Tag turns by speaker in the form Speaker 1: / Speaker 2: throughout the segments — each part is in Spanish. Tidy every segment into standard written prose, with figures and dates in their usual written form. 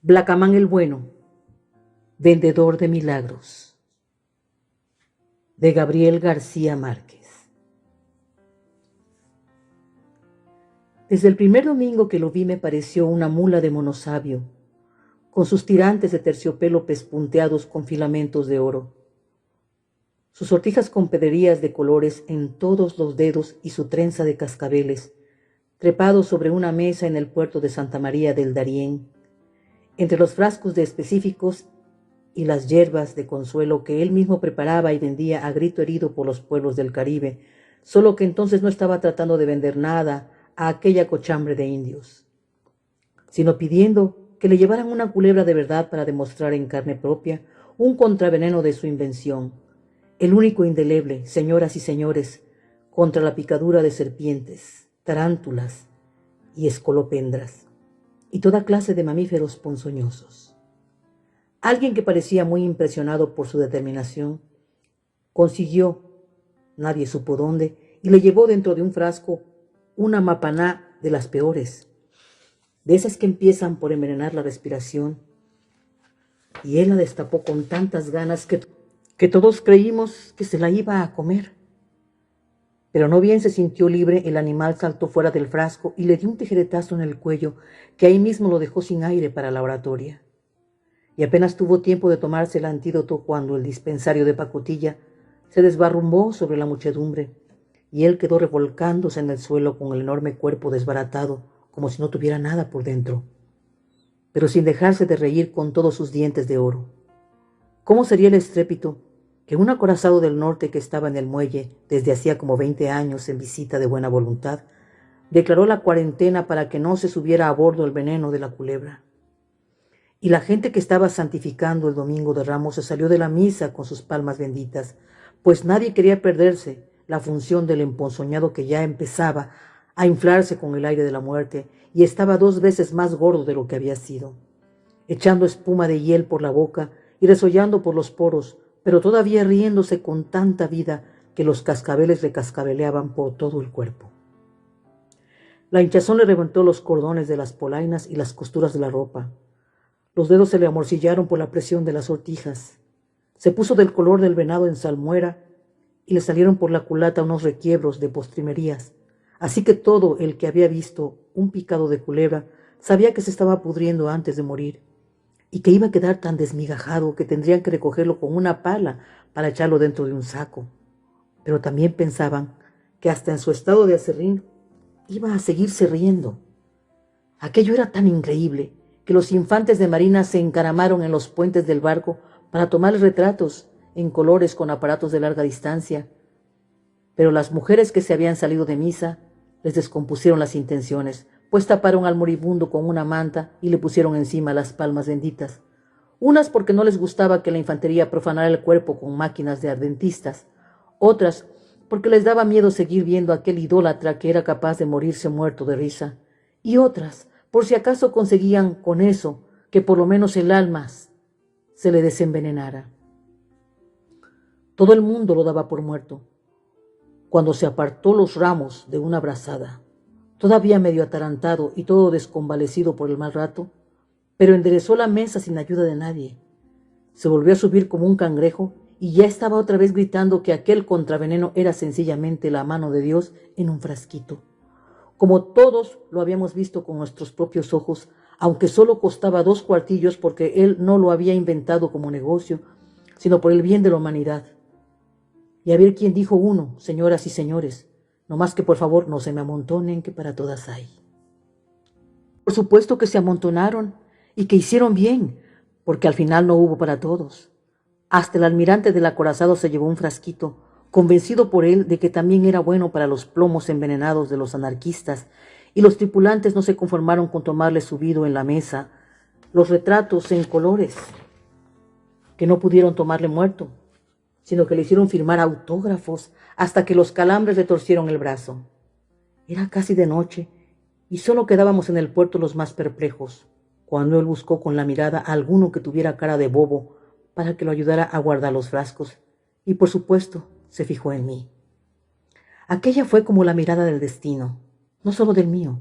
Speaker 1: Blacamán el Bueno, vendedor de milagros, de Gabriel García Márquez. Desde el primer domingo que lo vi me pareció una mula de monosabio, con sus tirantes de terciopelo pespunteados con filamentos de oro, sus sortijas con pedrerías de colores en todos los dedos y su trenza de cascabeles, trepado sobre una mesa en el puerto de Santa María del Darién, entre los frascos de específicos y las hierbas de consuelo que él mismo preparaba y vendía a grito herido por los pueblos del Caribe, solo que entonces no estaba tratando de vender nada a aquella cochambre de indios, sino pidiendo que le llevaran una culebra de verdad para demostrar en carne propia un contraveneno de su invención, el único indeleble, señoras y señores, contra la picadura de serpientes, tarántulas y escolopendras, y toda clase de mamíferos ponzoñosos. Alguien que parecía muy impresionado por su determinación, consiguió, nadie supo dónde, y le llevó dentro de un frasco una mapaná de las peores, de esas que empiezan por envenenar la respiración, y él la destapó con tantas ganas que todos creímos que se la iba a comer. Pero no bien se sintió libre, el animal saltó fuera del frasco y le dio un tijeretazo en el cuello que ahí mismo lo dejó sin aire para la oratoria. Y apenas tuvo tiempo de tomarse el antídoto cuando el dispensario de pacotilla se desbarrumbó sobre la muchedumbre y él quedó revolcándose en el suelo con el enorme cuerpo desbaratado como si no tuviera nada por dentro, pero sin dejarse de reír con todos sus dientes de oro. ¿Cómo sería el estrépito que un acorazado del norte que estaba en el muelle desde hacía como 20 años en visita de buena voluntad, declaró la cuarentena para que no se subiera a bordo el veneno de la culebra? Y la gente que estaba santificando el domingo de Ramos se salió de la misa con sus palmas benditas, pues nadie quería perderse la función del emponzoñado que ya empezaba a inflarse con el aire de la muerte y estaba 2 veces más gordo de lo que había sido, echando espuma de hiel por la boca y resollando por los poros, pero todavía riéndose con tanta vida que los cascabeles le cascabeleaban por todo el cuerpo. La hinchazón le reventó los cordones de las polainas y las costuras de la ropa. Los dedos se le amorcillaron por la presión de las sortijas. Se puso del color del venado en salmuera y le salieron por la culata unos requiebros de postrimerías. Así que todo el que había visto un picado de culebra sabía que se estaba pudriendo antes de morir y que iba a quedar tan desmigajado que tendrían que recogerlo con una pala para echarlo dentro de un saco. Pero también pensaban que hasta en su estado de aserrín iba a seguirse riendo. Aquello era tan increíble que los infantes de marina se encaramaron en los puentes del barco para tomarles retratos en colores con aparatos de larga distancia. Pero las mujeres que se habían salido de misa les descompusieron las intenciones, pues taparon al moribundo con una manta y le pusieron encima las palmas benditas. Unas porque no les gustaba que la infantería profanara el cuerpo con máquinas de ardentistas, otras porque les daba miedo seguir viendo a aquel idólatra que era capaz de morirse muerto de risa, y otras por si acaso conseguían con eso que por lo menos el alma se le desenvenenara. Todo el mundo lo daba por muerto. Cuando se apartó los ramos de una brazada, todavía medio atarantado y todo desconvalecido por el mal rato, pero enderezó la mesa sin ayuda de nadie. Se volvió a subir como un cangrejo y ya estaba otra vez gritando que aquel contraveneno era sencillamente la mano de Dios en un frasquito. Como todos lo habíamos visto con nuestros propios ojos, aunque solo costaba 2 cuartillos porque él no lo había inventado como negocio, sino por el bien de la humanidad. Y a ver quién dijo uno, señoras y señores, no más que por favor no se me amontonen, que para todas hay. Por supuesto que se amontonaron y que hicieron bien, porque al final no hubo para todos. Hasta el almirante del acorazado se llevó un frasquito, convencido por él de que también era bueno para los plomos envenenados de los anarquistas, y los tripulantes no se conformaron con tomarle subido en la mesa los retratos en colores, que no pudieron tomarle muerto, sino que le hicieron firmar autógrafos hasta que los calambres le torcieron el brazo. Era casi de noche y solo quedábamos en el puerto los más perplejos, cuando él buscó con la mirada a alguno que tuviera cara de bobo para que lo ayudara a guardar los frascos, y por supuesto se fijó en mí. Aquella fue como la mirada del destino, no solo del mío,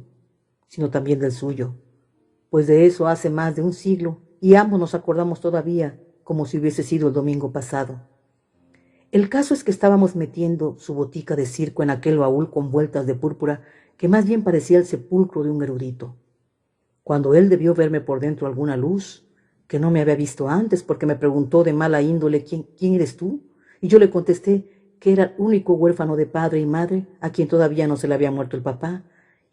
Speaker 1: sino también del suyo, pues de eso hace más de un siglo, y ambos nos acordamos todavía como si hubiese sido el domingo pasado. El caso es que estábamos metiendo su botica de circo en aquel baúl con vueltas de púrpura que más bien parecía el sepulcro de un erudito, cuando él debió verme por dentro alguna luz, que no me había visto antes, porque me preguntó de mala índole ¿quién eres tú? Y yo le contesté que era el único huérfano de padre y madre a quien todavía no se le había muerto el papá,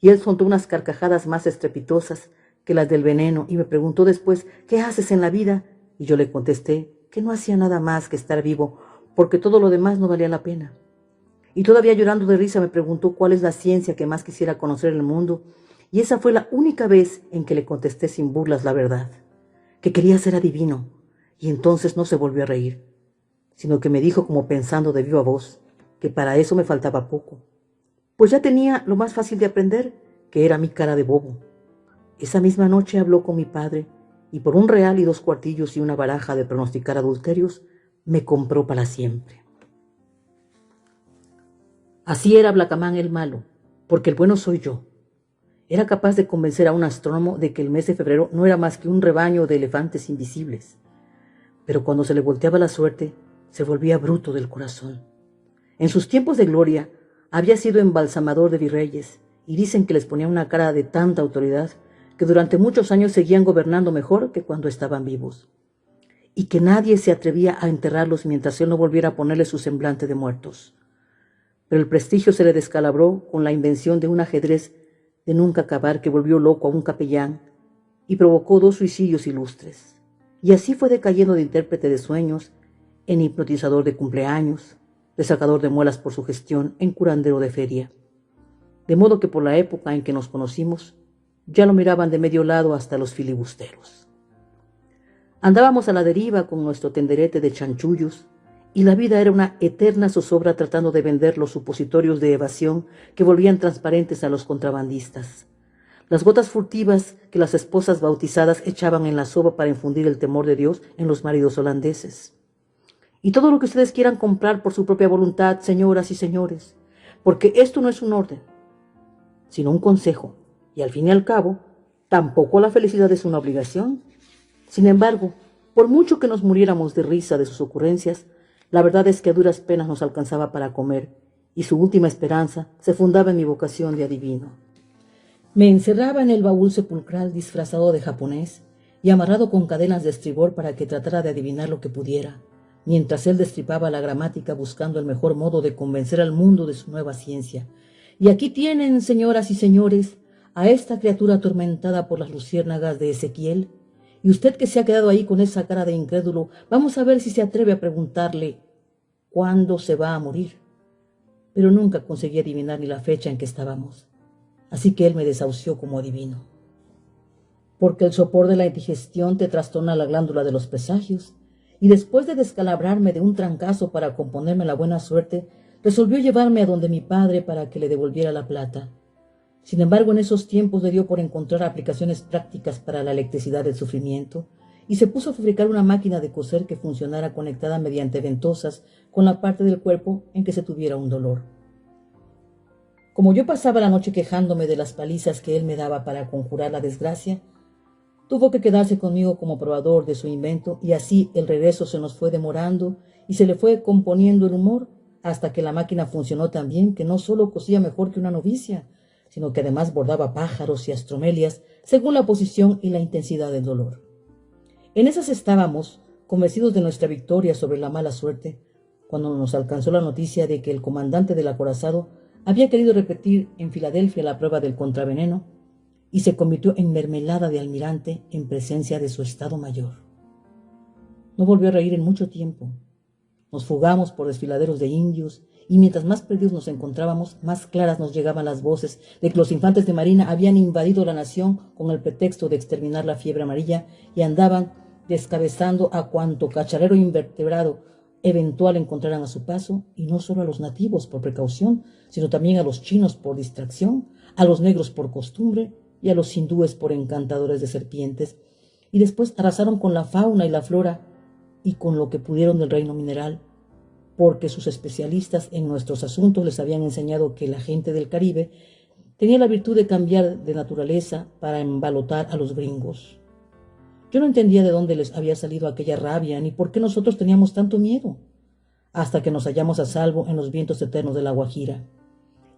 Speaker 1: y él soltó unas carcajadas más estrepitosas que las del veneno y me preguntó después ¿qué haces en la vida? Y yo le contesté que no hacía nada más que estar vivo, porque todo lo demás no valía la pena. Y todavía llorando de risa me preguntó cuál es la ciencia que más quisiera conocer en el mundo, y esa fue la única vez en que le contesté sin burlas la verdad, que quería ser adivino, y entonces no se volvió a reír, sino que me dijo como pensando de viva voz, que para eso me faltaba poco, pues ya tenía lo más fácil de aprender, que era mi cara de bobo. Esa misma noche habló con mi padre, y por 1 real y 2 cuartillos y una baraja de pronosticar adulterios, me compró para siempre. Así era Blacamán el malo, porque el bueno soy yo. Era capaz de convencer a un astrónomo de que el mes de febrero no era más que un rebaño de elefantes invisibles. Pero cuando se le volteaba la suerte, se volvía bruto del corazón. En sus tiempos de gloria, había sido embalsamador de virreyes, y dicen que les ponía una cara de tanta autoridad que durante muchos años seguían gobernando mejor que cuando estaban vivos, y que nadie se atrevía a enterrarlos mientras él no volviera a ponerle su semblante de muertos. Pero el prestigio se le descalabró con la invención de un ajedrez de nunca acabar que volvió loco a un capellán y provocó 2 suicidios ilustres. Y así fue decayendo de intérprete de sueños en hipnotizador de cumpleaños, de sacador de muelas por su gestión en curandero de feria. De modo que por la época en que nos conocimos, ya lo miraban de medio lado hasta los filibusteros. Andábamos a la deriva con nuestro tenderete de chanchullos, y la vida era una eterna zozobra tratando de vender los supositorios de evasión que volvían transparentes a los contrabandistas. Las gotas furtivas que las esposas bautizadas echaban en la soba para infundir el temor de Dios en los maridos holandeses. Y todo lo que ustedes quieran comprar por su propia voluntad, señoras y señores, porque esto no es un orden, sino un consejo, y al fin y al cabo, tampoco la felicidad es una obligación. Sin embargo, por mucho que nos muriéramos de risa de sus ocurrencias, la verdad es que a duras penas nos alcanzaba para comer, y su última esperanza se fundaba en mi vocación de adivino. Me encerraba en el baúl sepulcral disfrazado de japonés y amarrado con cadenas de estribor para que tratara de adivinar lo que pudiera, mientras él destripaba la gramática buscando el mejor modo de convencer al mundo de su nueva ciencia. Y aquí tienen, señoras y señores, a esta criatura atormentada por las luciérnagas de Ezequiel. Y usted que se ha quedado ahí con esa cara de incrédulo, vamos a ver si se atreve a preguntarle ¿cuándo se va a morir? Pero nunca conseguí adivinar ni la fecha en que estábamos. Así que él me desahució como adivino. Porque el sopor de la indigestión te trastorna la glándula de los presagios, y después de descalabrarme de un trancazo para componerme la buena suerte, resolvió llevarme a donde mi padre para que le devolviera la plata. Sin embargo, en esos tiempos le dio por encontrar aplicaciones prácticas para la electricidad del sufrimiento, y se puso a fabricar una máquina de coser que funcionara conectada mediante ventosas con la parte del cuerpo en que se tuviera un dolor. Como yo pasaba la noche quejándome de las palizas que él me daba para conjurar la desgracia, tuvo que quedarse conmigo como probador de su invento, y así el regreso se nos fue demorando y se le fue componiendo el humor hasta que la máquina funcionó tan bien que no solo cosía mejor que una novicia, sino que además bordaba pájaros y astromelias según la posición y la intensidad del dolor. En esas estábamos, convencidos de nuestra victoria sobre la mala suerte, cuando nos alcanzó la noticia de que el comandante del acorazado había querido repetir en Filadelfia la prueba del contraveneno y se convirtió en mermelada de almirante en presencia de su Estado Mayor. No volvió a reír en mucho tiempo. Nos fugamos por desfiladeros de indios, y mientras más perdidos nos encontrábamos, más claras nos llegaban las voces de que los infantes de marina habían invadido la nación con el pretexto de exterminar la fiebre amarilla y andaban descabezando a cuanto cacharero invertebrado eventual encontraran a su paso, y no solo a los nativos por precaución, sino también a los chinos por distracción, a los negros por costumbre y a los hindúes por encantadores de serpientes, y después arrasaron con la fauna y la flora y con lo que pudieron del reino mineral, porque sus especialistas en nuestros asuntos les habían enseñado que la gente del Caribe tenía la virtud de cambiar de naturaleza para embalotar a los gringos. Yo no entendía de dónde les había salido aquella rabia, ni por qué nosotros teníamos tanto miedo, hasta que nos hallamos a salvo en los vientos eternos de la Guajira.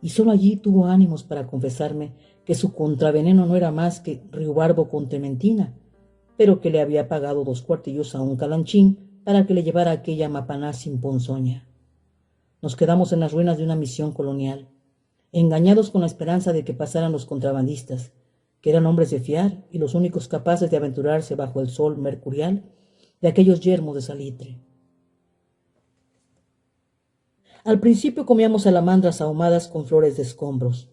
Speaker 1: Y solo allí tuvo ánimos para confesarme que su contraveneno no era más que riubarbo con trementina, pero que le había pagado 2 cuartillos a un calanchín para que le llevara aquella mapaná sin ponzoña. Nos quedamos en las ruinas de una misión colonial, engañados con la esperanza de que pasaran los contrabandistas, que eran hombres de fiar y los únicos capaces de aventurarse bajo el sol mercurial de aquellos yermos de salitre. Al principio comíamos salamandras ahumadas con flores de escombros,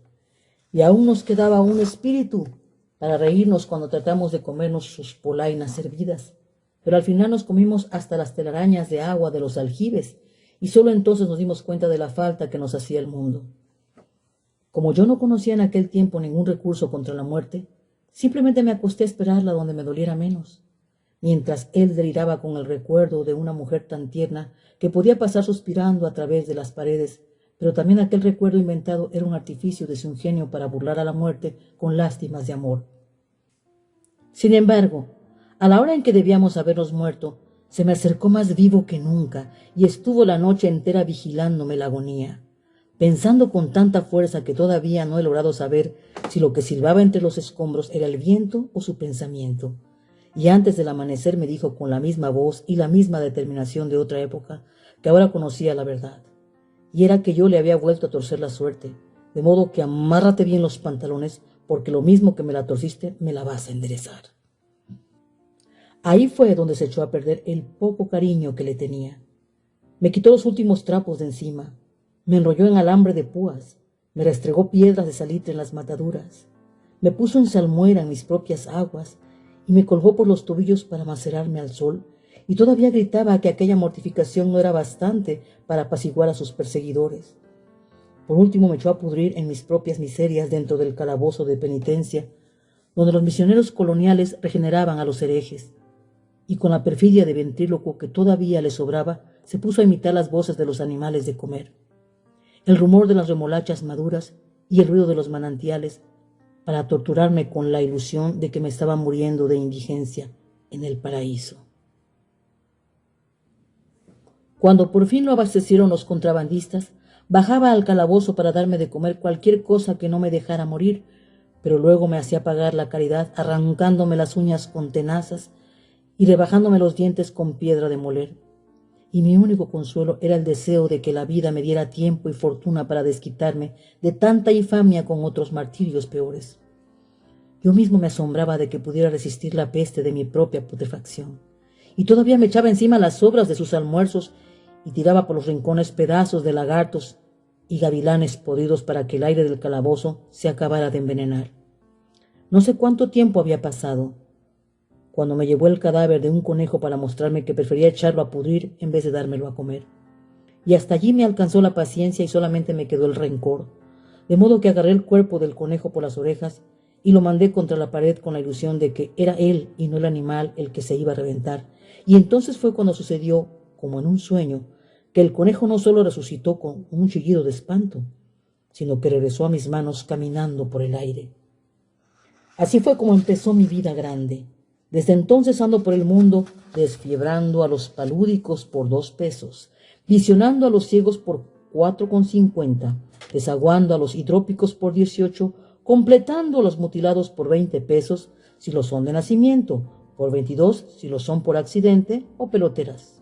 Speaker 1: y aún nos quedaba un espíritu para reírnos cuando tratamos de comernos sus polainas hervidas, pero al final nos comimos hasta las telarañas de agua de los aljibes, y solo entonces nos dimos cuenta de la falta que nos hacía el mundo. Como yo no conocía en aquel tiempo ningún recurso contra la muerte, simplemente me acosté a esperarla donde me doliera menos, mientras él deliraba con el recuerdo de una mujer tan tierna que podía pasar suspirando a través de las paredes, pero también aquel recuerdo inventado era un artificio de su ingenio para burlar a la muerte con lástimas de amor. Sin embargo, a la hora en que debíamos habernos muerto, se me acercó más vivo que nunca y estuvo la noche entera vigilándome la agonía, pensando con tanta fuerza que todavía no he logrado saber si lo que silbaba entre los escombros era el viento o su pensamiento. Y antes del amanecer me dijo con la misma voz y la misma determinación de otra época que ahora conocía la verdad, y era que yo le había vuelto a torcer la suerte, de modo que amárrate bien los pantalones, porque lo mismo que me la torciste, me la vas a enderezar. Ahí fue donde se echó a perder el poco cariño que le tenía. Me quitó los últimos trapos de encima, me enrolló en alambre de púas, me restregó piedras de salitre en las mataduras, me puso en salmuera en mis propias aguas y me colgó por los tobillos para macerarme al sol, y todavía gritaba que aquella mortificación no era bastante para apaciguar a sus perseguidores. Por último me echó a pudrir en mis propias miserias dentro del calabozo de penitencia, donde los misioneros coloniales regeneraban a los herejes, y con la perfidia de ventrílocuo que todavía le sobraba, se puso a imitar las voces de los animales de comer, el rumor de las remolachas maduras y el ruido de los manantiales, para torturarme con la ilusión de que me estaba muriendo de indigencia en el paraíso. Cuando por fin lo abastecieron los contrabandistas, bajaba al calabozo para darme de comer cualquier cosa que no me dejara morir, pero luego me hacía pagar la caridad arrancándome las uñas con tenazas y rebajándome los dientes con piedra de moler. Y mi único consuelo era el deseo de que la vida me diera tiempo y fortuna para desquitarme de tanta infamia con otros martirios peores. Yo mismo me asombraba de que pudiera resistir la peste de mi propia putrefacción, y todavía me echaba encima las sobras de sus almuerzos y tiraba por los rincones pedazos de lagartos y gavilanes podridos para que el aire del calabozo se acabara de envenenar. No sé cuánto tiempo había pasado cuando me llevó el cadáver de un conejo para mostrarme que prefería echarlo a pudrir en vez de dármelo a comer. Y hasta allí me alcanzó la paciencia y solamente me quedó el rencor, de modo que agarré el cuerpo del conejo por las orejas y lo mandé contra la pared con la ilusión de que era él y no el animal el que se iba a reventar. Y entonces fue cuando sucedió, como en un sueño, que el conejo no solo resucitó con un chillido de espanto, sino que regresó a mis manos caminando por el aire. Así fue como empezó mi vida grande. Desde entonces ando por el mundo desfiebrando a los palúdicos por 2 pesos, visionando a los ciegos por 4,50, desaguando a los hidrópicos por 18, completando a los mutilados por 20 pesos si lo son de nacimiento, por 22 si lo son por accidente o peloteras,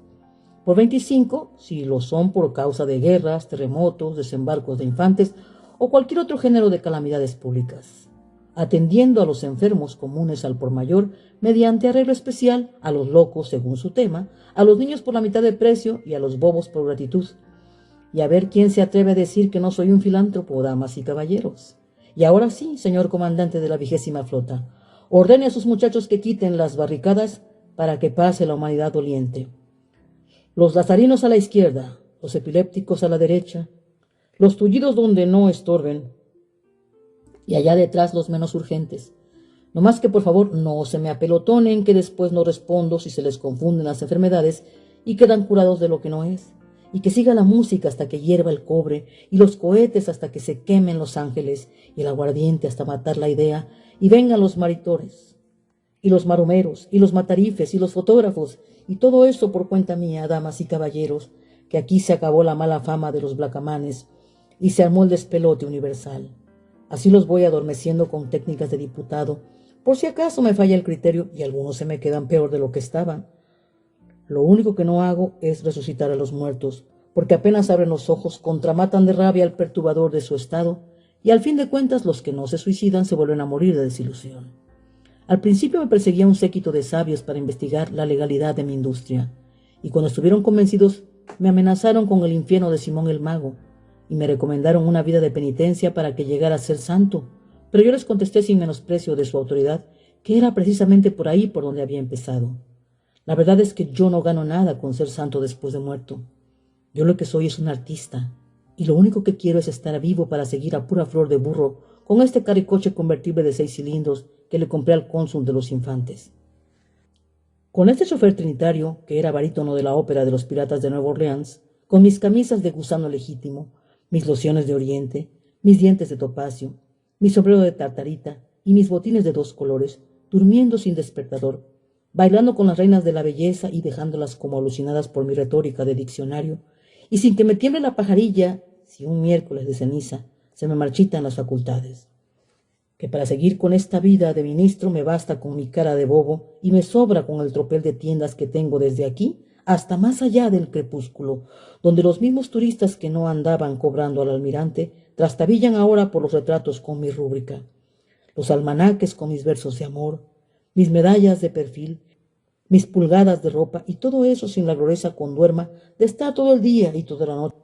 Speaker 1: por 25 si lo son por causa de guerras, terremotos, desembarcos de infantes o cualquier otro género de calamidades públicas, atendiendo a los enfermos comunes al por mayor mediante arreglo especial, a los locos según su tema, a los niños por la mitad de precio y a los bobos por gratitud. Y a ver quién se atreve a decir que no soy un filántropo, damas y caballeros. Y ahora sí, señor comandante de la 20ª Flota, ordene a sus muchachos que quiten las barricadas para que pase la humanidad doliente. Los lazarinos a la izquierda, los epilépticos a la derecha, los tullidos donde no estorben, y allá detrás los menos urgentes. No más que por favor no se me apelotonen, que después no respondo si se les confunden las enfermedades y quedan curados de lo que no es. y que siga la música hasta que hierva el cobre, y los cohetes hasta que se quemen los ángeles, y el aguardiente hasta matar la idea, y vengan los maritores, y los maromeros, y los matarifes, y los fotógrafos, y todo eso por cuenta mía, damas y caballeros, que aquí se acabó la mala fama de los blacamanes, y se armó el despelote universal. Así los voy adormeciendo con técnicas de diputado, por si acaso me falla el criterio y algunos se me quedan peor de lo que estaban. Lo único que no hago es resucitar a los muertos, porque apenas abren los ojos contramatan de rabia al perturbador de su estado, y al fin de cuentas los que no se suicidan se vuelven a morir de desilusión. Al principio me perseguía un séquito de sabios para investigar la legalidad de mi industria, y cuando estuvieron convencidos me amenazaron con el infierno de Simón el Mago, y me recomendaron una vida de penitencia para que llegara a ser santo, pero yo les contesté sin menosprecio de su autoridad que era precisamente por ahí por donde había empezado. La verdad es que yo no gano nada con ser santo después de muerto. Yo lo que soy es un artista, y lo único que quiero es estar vivo para seguir a pura flor de burro con este caricoche convertible de 6 cilindros que le compré al cónsul de los Infantes. Con este chofer trinitario, que era barítono de la ópera de los piratas de Nueva Orleans, con mis camisas de gusano legítimo, mis lociones de oriente, mis dientes de topacio, mi sombrero de tartarita y mis botines de 2 colores, durmiendo sin despertador, bailando con las reinas de la belleza y dejándolas como alucinadas por mi retórica de diccionario, y sin que me tiemble la pajarilla, si un miércoles de ceniza se me marchitan las facultades. Que para seguir con esta vida de ministro me basta con mi cara de bobo y me sobra con el tropel de tiendas que tengo desde aquí hasta más allá del crepúsculo, donde los mismos turistas que no andaban cobrando al almirante trastabillan ahora por los retratos con mi rúbrica, los almanaques con mis versos de amor, mis medallas de perfil, mis pulgadas de ropa y todo eso sin la gloriosa conduerma de estar todo el día y toda la noche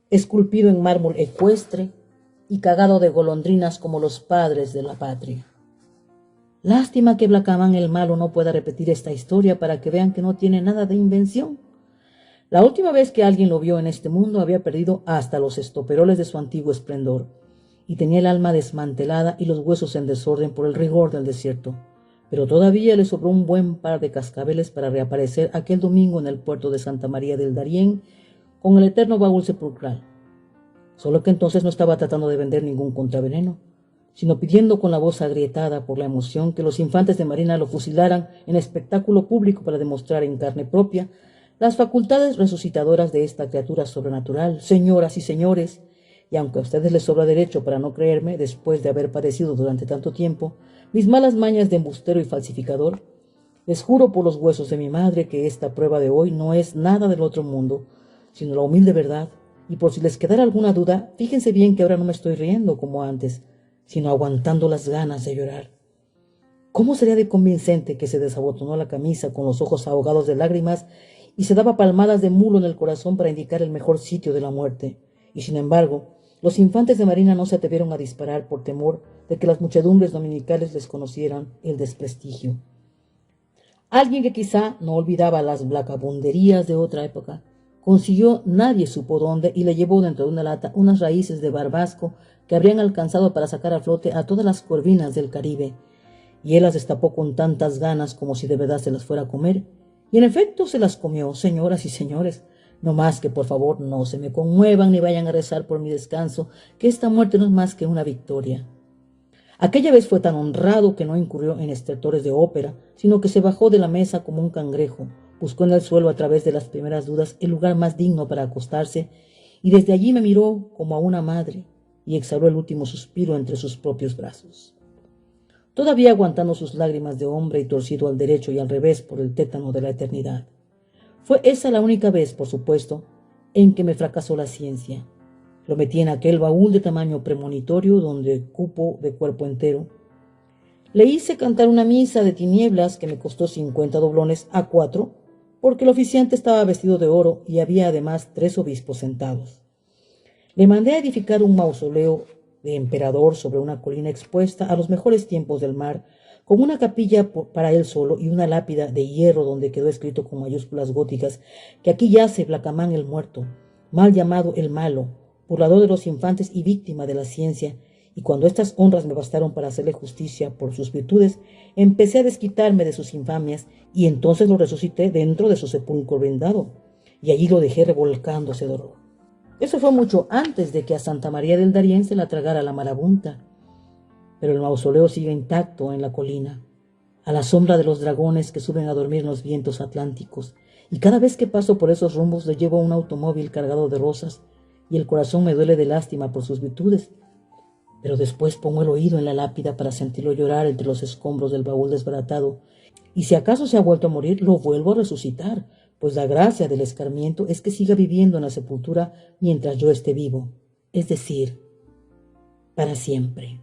Speaker 1: esculpido en mármol ecuestre y cagado de golondrinas como los padres de la patria. Lástima que Blackaman el malo no pueda repetir esta historia para que vean que no tiene nada de invención. La última vez que alguien lo vio en este mundo había perdido hasta los estoperoles de su antiguo esplendor, y tenía el alma desmantelada y los huesos en desorden por el rigor del desierto, pero todavía le sobró un buen par de cascabeles para reaparecer aquel domingo en el puerto de Santa María del Darién con el eterno baúl sepulcral. Solo que entonces no estaba tratando de vender ningún contraveneno, sino pidiendo con la voz agrietada por la emoción que los infantes de marina lo fusilaran en espectáculo público para demostrar en carne propia las facultades resucitadoras de esta criatura sobrenatural. Señoras y señores, y aunque a ustedes les sobra derecho para no creerme, después de haber padecido durante tanto tiempo mis malas mañas de embustero y falsificador, les juro por los huesos de mi madre que esta prueba de hoy no es nada del otro mundo, sino la humilde verdad, y por si les quedara alguna duda, fíjense bien que ahora no me estoy riendo como antes, sino aguantando las ganas de llorar. ¿Cómo sería de convincente que se desabotonó la camisa con los ojos ahogados de lágrimas y se daba palmadas de mulo en el corazón para indicar el mejor sitio de la muerte? Y sin embargo, los infantes de marina no se atrevieron a disparar por temor de que las muchedumbres dominicales les conocieran el desprestigio. Alguien que quizá no olvidaba las blacabunderías de otra época, consiguió nadie supo dónde y le llevó dentro de una lata unas raíces de barbasco que habrían alcanzado para sacar a flote a todas las corvinas del Caribe, y él las destapó con tantas ganas como si de verdad se las fuera a comer, y en efecto se las comió, señoras y señores. No más que por favor no se me conmuevan ni vayan a rezar por mi descanso, que esta muerte no es más que una victoria. Aquella vez fue tan honrado que no incurrió en estertores de ópera, sino que se bajó de la mesa como un cangrejo, buscó en el suelo a través de las primeras dudas el lugar más digno para acostarse, y desde allí me miró como a una madre, y exhaló el último suspiro entre sus propios brazos. Todavía aguantando sus lágrimas de hombre y torcido al derecho y al revés por el tétano de la eternidad. Fue esa la única vez, por supuesto, en que me fracasó la ciencia. Lo metí en aquel baúl de tamaño premonitorio donde cupo de cuerpo entero. Le hice cantar una misa de tinieblas que me costó 50 doblones a 4, porque el oficiante estaba vestido de oro y había además 3 obispos sentados. Le mandé a edificar un mausoleo de emperador sobre una colina expuesta a los mejores tiempos del mar, con una capilla para él solo y una lápida de hierro donde quedó escrito con mayúsculas góticas que aquí yace Blackaman el muerto, mal llamado el malo, burlador de los infantes y víctima de la ciencia, y cuando estas honras me bastaron para hacerle justicia por sus virtudes, empecé a desquitarme de sus infamias y entonces lo resucité dentro de su sepulcro blindado. y allí lo dejé revolcándose de horror. Eso fue mucho antes de que a Santa María del Darién se la tragara la marabunta, pero el mausoleo sigue intacto en la colina, a la sombra de los dragones que suben a dormir en los vientos atlánticos, y cada vez que paso por esos rumbos le llevo un automóvil cargado de rosas, y el corazón me duele de lástima por sus virtudes, pero después pongo el oído en la lápida para sentirlo llorar entre los escombros del baúl desbaratado, y si acaso se ha vuelto a morir, lo vuelvo a resucitar, pues la gracia del escarmiento es que siga viviendo en la sepultura mientras yo esté vivo, es decir, para siempre.